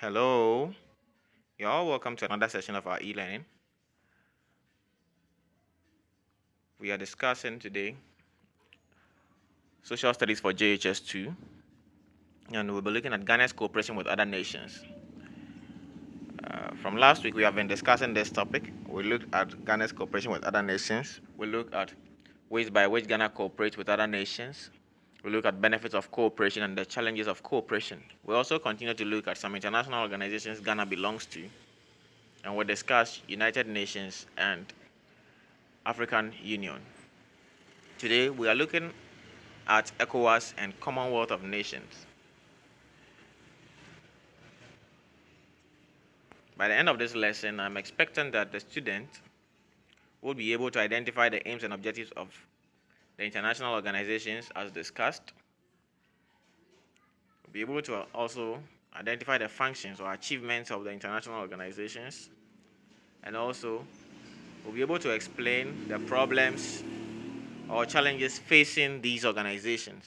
Hello, you're all welcome to another session of our e-learning. We are discussing today social studies for JHS2, and we'll be looking at Ghana's cooperation with other nations. From last week, we have been discussing this topic. We looked at Ghana's cooperation with other nations. We looked at ways by which Ghana cooperates with other nations. We look at benefits of cooperation and the challenges of cooperation. We also continue to look at some international organizations Ghana belongs to, and we'll discuss United Nations and African Union. Today, we are looking at ECOWAS and Commonwealth of Nations. By the end of this lesson, I'm expecting that the student will be able to identify the aims and objectives of the international organizations as discussed. We'll be able to also identify the functions or achievements of the international organizations, and also we'll be able to explain the problems or challenges facing these organizations.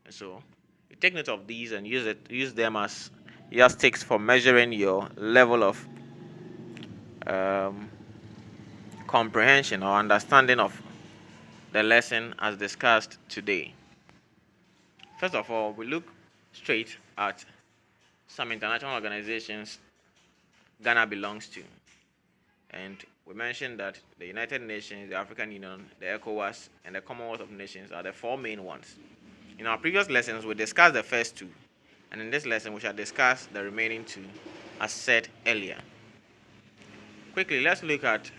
And so you take note of these and use them as yardsticks for measuring your level of comprehension or understanding of the lesson as discussed today. First of all, we look straight at some international organizations Ghana belongs to. And we mentioned that the United Nations, the African Union, the ECOWAS, and the Commonwealth of Nations are the four main ones. In our previous lessons, we discussed the first two. And in this lesson, we shall discuss the remaining two, as said earlier. Quickly, let's look at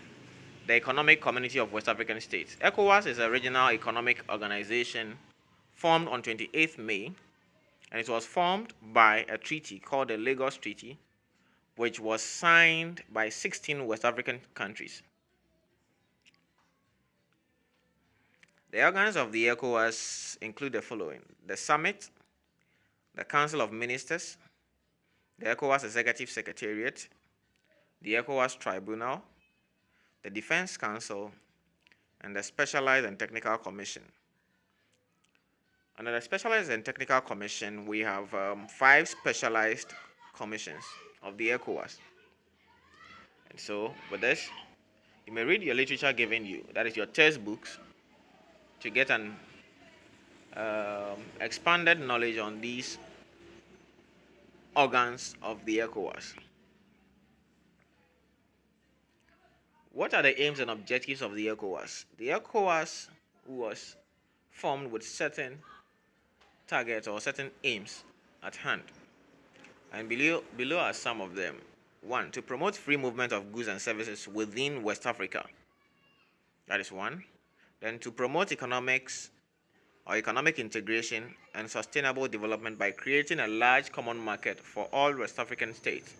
the Economic Community of West African States. ECOWAS is a regional economic organization formed on 28th May, and it was formed by a treaty called the Lagos Treaty, which was signed by 16 West African countries. The organs of the ECOWAS include the following: the Summit, the Council of Ministers, the ECOWAS Executive Secretariat, the ECOWAS Tribunal, the Defense Council, and the Specialized and Technical Commission. Under the Specialized and Technical Commission, we have 5 specialized commissions of the ECOWAS. And so, with this, you may read your literature given you, that is your textbooks, to get an expanded knowledge on these organs of the ECOWAS. What are the aims and objectives of the ECOWAS? The ECOWAS was formed with certain targets or certain aims at hand. And below are some of them. 1. To promote free movement of goods and services within West Africa. That is 1. Then to promote economic integration and sustainable development by creating a large common market for all West African states.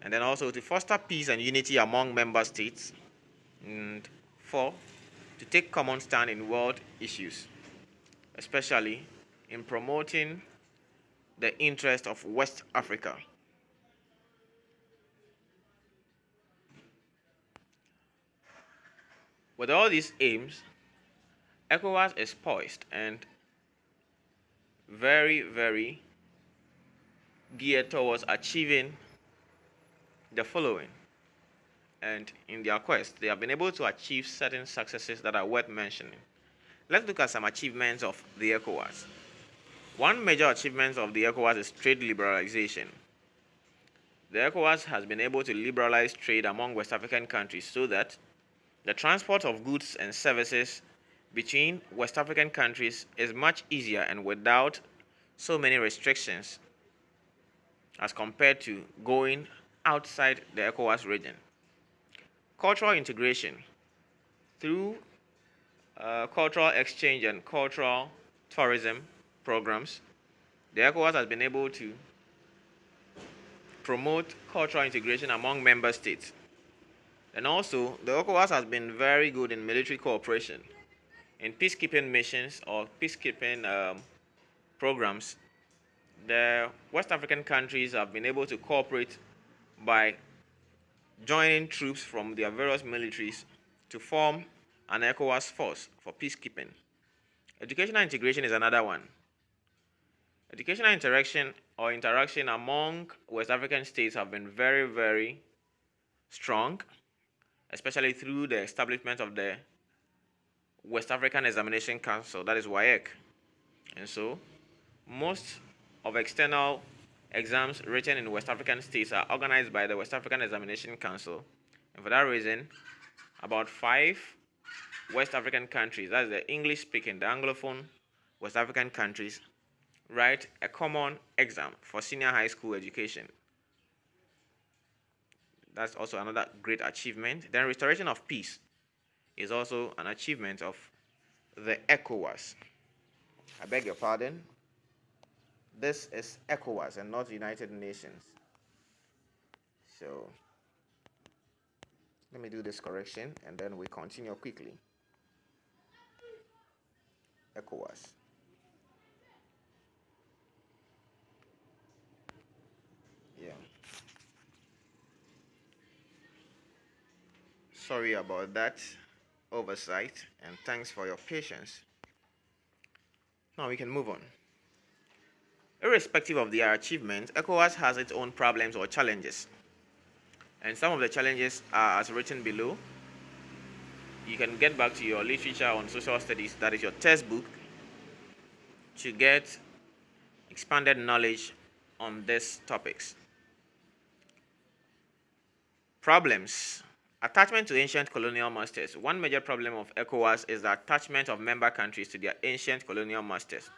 And then also to foster peace and unity among member states. And 4. To take common stand in world issues, especially in promoting the interest of West Africa. With all these aims, ECOWAS is poised and very, very geared towards achieving the following. And in their quest, they have been able to achieve certain successes that are worth mentioning. Let's look at some achievements of the ECOWAS. One major achievement of the ECOWAS is trade liberalization. The ECOWAS has been able to liberalize trade among West African countries so that the transport of goods and services between West African countries is much easier and without so many restrictions as compared to going outside the ECOWAS region. Cultural integration. Through cultural exchange and cultural tourism programs, the ECOWAS has been able to promote cultural integration among member states. And also, the ECOWAS has been very good in military cooperation. In peacekeeping missions or peacekeeping programs, the West African countries have been able to cooperate by joining troops from their various militaries to form an ECOWAS force for peacekeeping. Educational integration is another one. Educational interaction or interaction among West African states have been very, very strong, especially through the establishment of the West African Examination Council, that is WAEC. And so, most of external exams written in West African states are organized by the West African Examination Council. And for that reason, about 5 West African countries, that's the English-speaking, the Anglophone West African countries, write a common exam for senior high school education. That's also another great achievement. Then restoration of peace is also an achievement of the ECOWAS. I beg your pardon. This is ECOWAS and not United Nations. So let me do this correction and then we continue quickly. ECOWAS. Yeah. Sorry about that oversight and thanks for your patience. Now we can move on. Irrespective of their achievements, ECOWAS has its own problems or challenges. And some of the challenges are as written below. You can get back to your literature on social studies, that is your textbook, to get expanded knowledge on these topics. Problems. Attachment to ancient colonial masters. One major problem of ECOWAS is the attachment of member countries to their ancient colonial masters.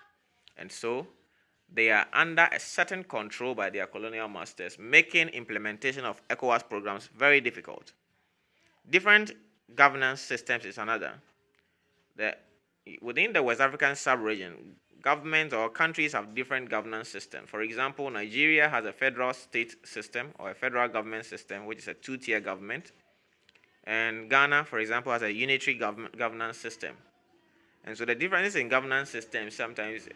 And so, they are under a certain control by their colonial masters, making implementation of ECOWAS programs very difficult. Different governance systems is another. Within the West African sub-region, governments or countries have different governance systems. For example, Nigeria has a federal state system or a federal government system, which is a 2-tier government. And Ghana, for example, has a unitary governance system. And so the differences in governance systems sometimes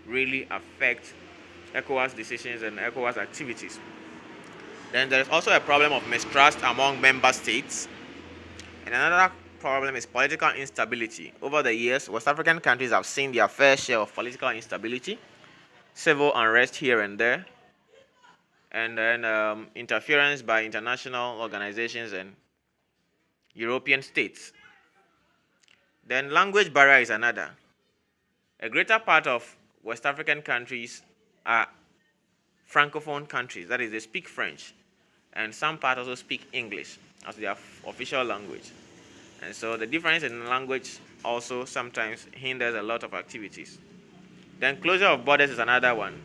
really affect ECOWAS decisions and ECOWAS activities. Then there is also a problem of mistrust among member states. And another problem is political instability. Over the years, West African countries have seen their fair share of political instability, civil unrest here and there, and then interference by international organizations and European states. Then language barrier is another. A greater part of West African countries are Francophone countries, that is, they speak French, and some parts also speak English as their official language. And so the difference in language also sometimes hinders a lot of activities. Then closure of borders is another one.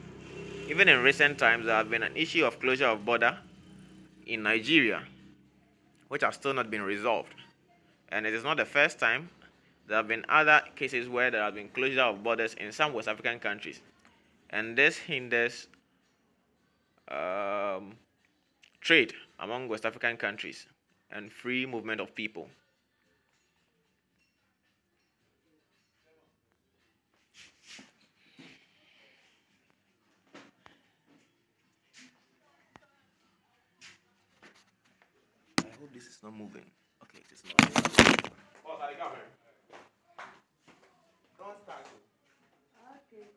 Even in recent times, there has been an issue of closure of border in Nigeria, which has still not been resolved. And it is not the first time. There have been other cases where there have been closure of borders in some West African countries. And this hinders trade among West African countries and free movement of people. I hope this is not moving. Okay, it is not. Oh, sorry, come here. Don't start. Okay.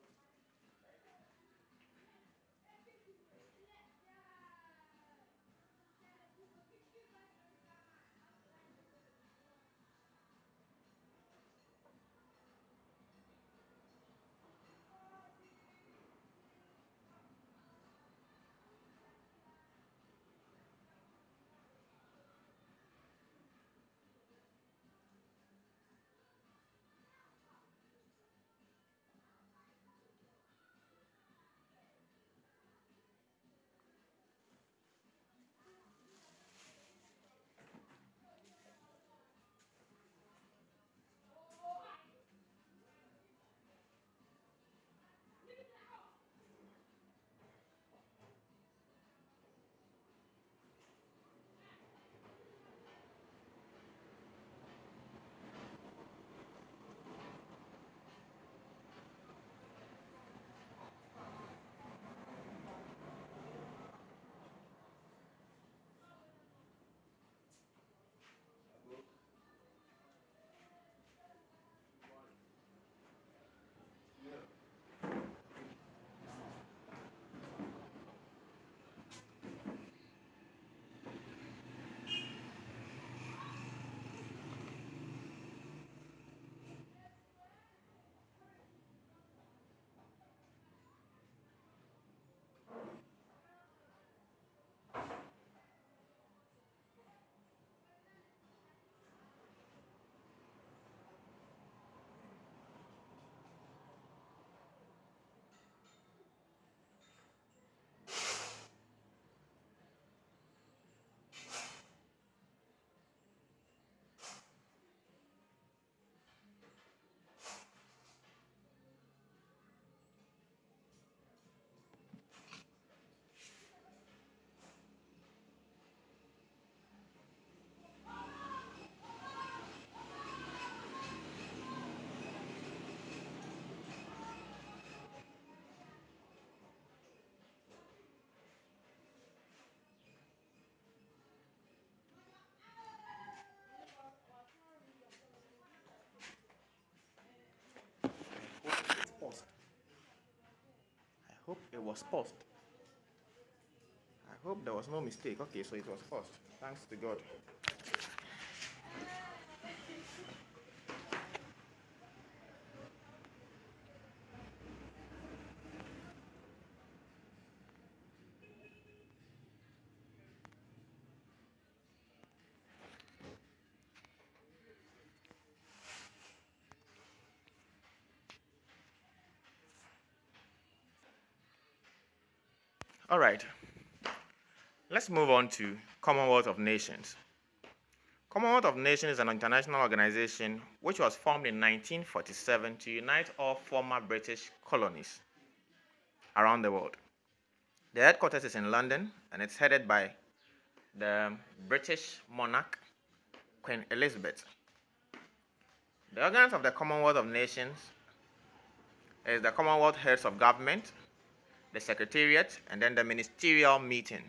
It was paused. I hope there was no mistake. Okay, so it was paused. Thanks to God. All right. Let's move on to Commonwealth of Nations. Commonwealth of Nations is an international organization which was formed in 1947 to unite all former British colonies around the world. The headquarters is in London, and it's headed by the British monarch, Queen Elizabeth. The organs of the Commonwealth of Nations is the Commonwealth Heads of Government, the Secretariat, and then the Ministerial Meeting.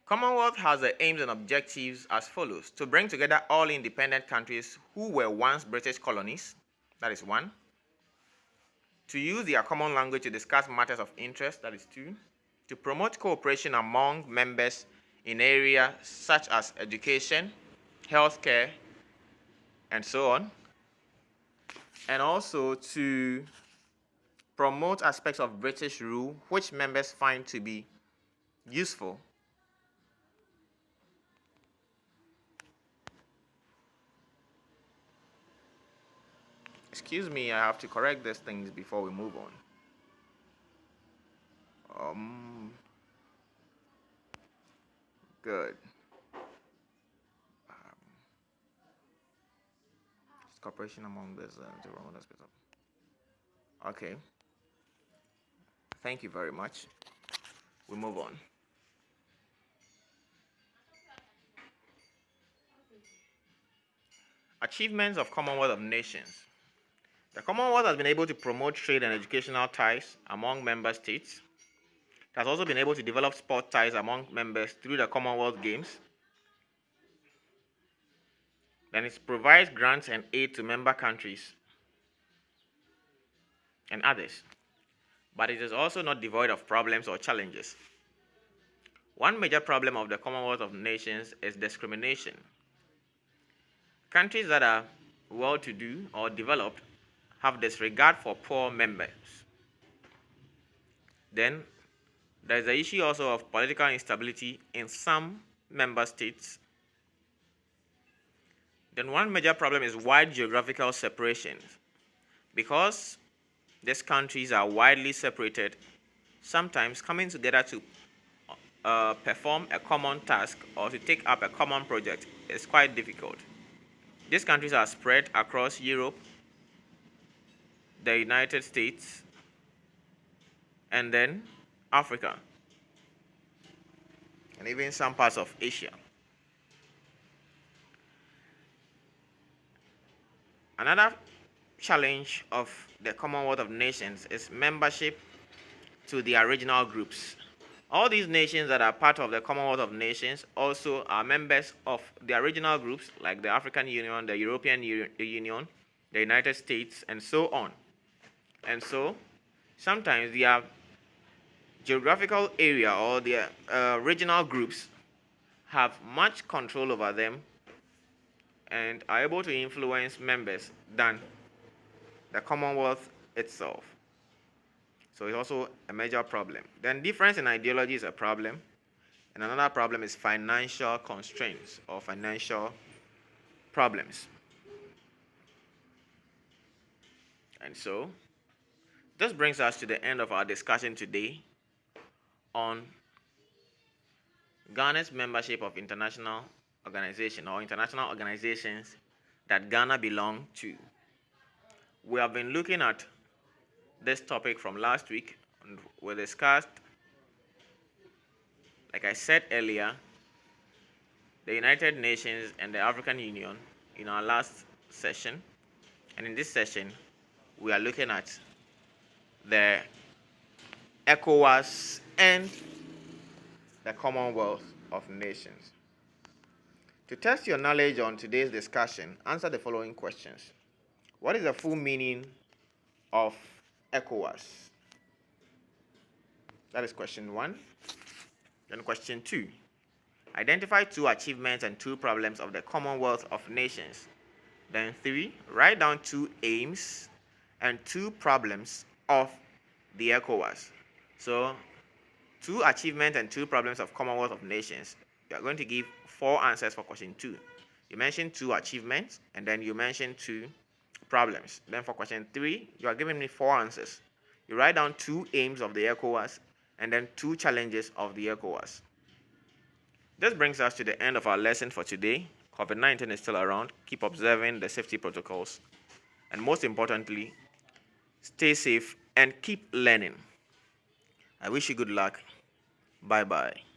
Commonwealth has the aims and objectives as follows: to bring together all independent countries who were once British colonies, that is 1. To use their common language to discuss matters of interest, that is 2. To promote cooperation among members in areas such as education, healthcare, and so on. And also to promote aspects of British rule which members find to be useful. Excuse me, I have to correct these things before we move on. Good. Cooperation among this okay. Thank you very much. We move on. Achievements of Commonwealth of Nations. The Commonwealth has been able to promote trade and educational ties among member states. It has also been able to develop sport ties among members through the Commonwealth Games. Then it provides grants and aid to member countries and others. But it is also not devoid of problems or challenges. One major problem of the Commonwealth of Nations is discrimination. Countries that are well-to-do or developed have disregard for poor members. Then there is the issue also of political instability in some member states. Then one major problem is wide geographical separations. Because these countries are widely separated, sometimes coming together to perform a common task or to take up a common project is quite difficult. These countries are spread across Europe, the United States, and then Africa, and even some parts of Asia. Another challenge of the Commonwealth of Nations is membership to the regional groups. All these nations that are part of the Commonwealth of Nations also are members of the regional groups like the African Union, the European Union, the United States, and so on. And so sometimes their geographical area or their regional groups have much control over them and are able to influence members than the Commonwealth itself. So it's also a major problem. Then difference in ideology is a problem. And another problem is financial constraints or financial problems. And so this brings us to the end of our discussion today on Ghana's membership of international organizations or international organizations that Ghana belongs to. We have been looking at this topic from last week, and we discussed, like I said earlier, the United Nations and the African Union in our last session. And in this session, we are looking at the ECOWAS and the Commonwealth of Nations. To test your knowledge on today's discussion, answer the following questions. What is the full meaning of ECOWAS? That is question 1. Then question 2. Identify 2 achievements and 2 problems of the Commonwealth of Nations. Then 3. Write down 2 aims and 2 problems of the ECOWAS. So 2 achievements and 2 problems of Commonwealth of Nations. You are going to give 4 answers for question 2. You mentioned 2 achievements and then you mentioned 2 problems. Then for question 3, you are giving me 4 answers. You write down 2 aims of the ECOWAS and then 2 challenges of the ECOWAS. This brings us to the end of our lesson for today. COVID-19 is still around. Keep observing the safety protocols. And most importantly, stay safe and keep learning. I wish you good luck. Bye-bye.